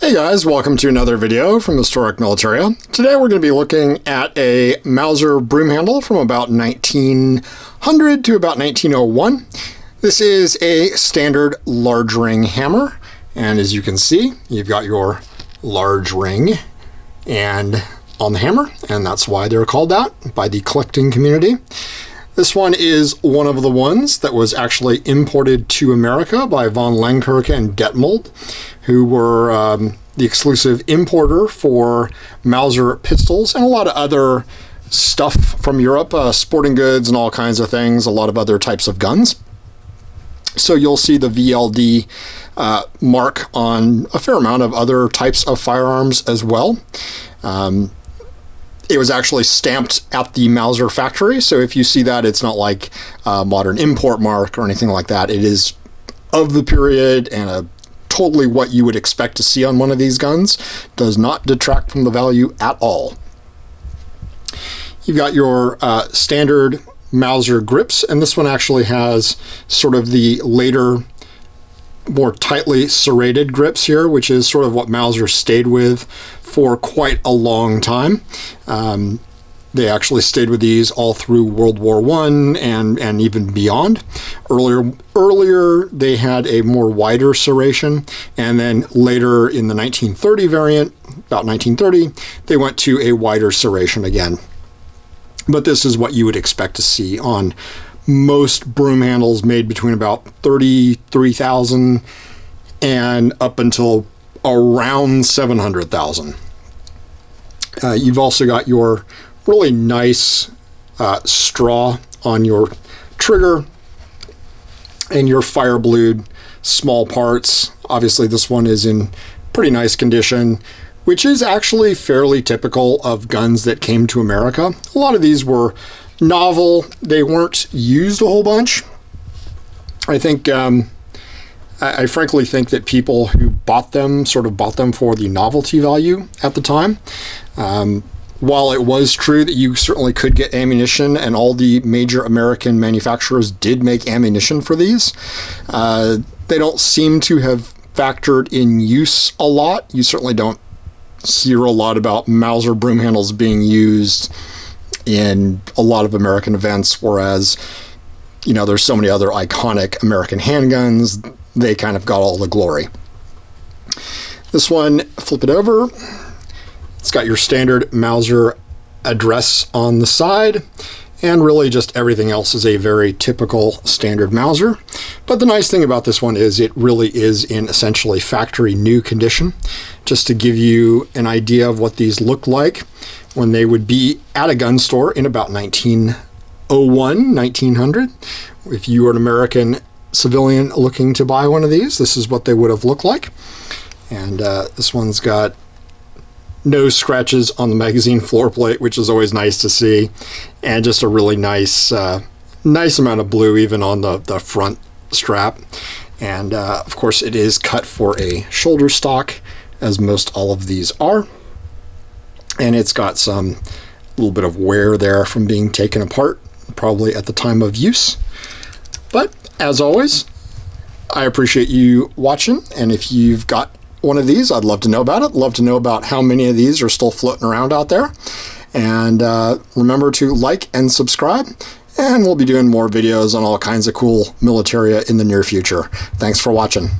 Hey guys, welcome to another video from Historic Militaria. Today we're going to be looking at a Mauser Broomhandle from about 1900 to about 1901. This is a standard large ring hammer, and as you can see, you've got your large ring and on the hammer, and that's why they're called that by the collecting community. This one is one of the ones that was actually imported to America by von Lengerke Detmold, who were the exclusive importer for Mauser pistols and a lot of other stuff from Europe, sporting goods and all kinds of things, a lot of other types of guns. So you'll see the VLD mark on a fair amount of other types of firearms as well. It was actually stamped at the Mauser factory, so if you see that, it's not like a modern import mark or anything like that. It is of the period and totally what you would expect to see on one of these guns. Does not detract from the value at all. You've got your standard Mauser grips, and this one actually has sort of the later, more tightly serrated grips here, which is sort of what Mauser stayed with for quite a long time. They actually stayed with these all through World War I and even beyond. Earlier they had a more wider serration, and then later in the 1930 variant, about 1930, they went to a wider serration again. But this is what you would expect to see on most broom handles made between about 33,000 and up until around 700,000. You've also got your really nice straw on your trigger and your fire blued small parts. Obviously this one is in pretty nice condition, which is actually fairly typical of guns that came to America. A lot of these were novel. They weren't used a whole bunch. I think I frankly think that people who bought them sort of bought them for the novelty value at the time. While it was true that you certainly could get ammunition, and all the major American manufacturers did make ammunition for these, they don't seem to have factored in use a lot. You certainly don't hear a lot about Mauser broom handles being used in a lot of American events, whereas, you know, there's so many other iconic American handguns. They kind of got all the glory. This one, flip it over. It's got your standard Mauser address on the side, and really just everything else is a very typical standard Mauser. But the nice thing about this one is it really is in essentially factory new condition. Just to give you an idea of what these look like when they would be at a gun store in about 1901, 1900. If you were an American civilian looking to buy one of these, this is what they would have looked like. And this one's got no scratches on the magazine floor plate, which is always nice to see, and just a really nice nice amount of blue even on the front strap. And of course it is cut for a shoulder stock, as most all of these are, and it's got some little bit of wear there from being taken apart probably at the time of use. But as always, I appreciate you watching, and if you've got one of these, I'd love to know about it. Love to know about how many of these are still floating around out there. And remember to like and subscribe, and we'll be doing more videos on all kinds of cool militaria in the near future. Thanks for watching.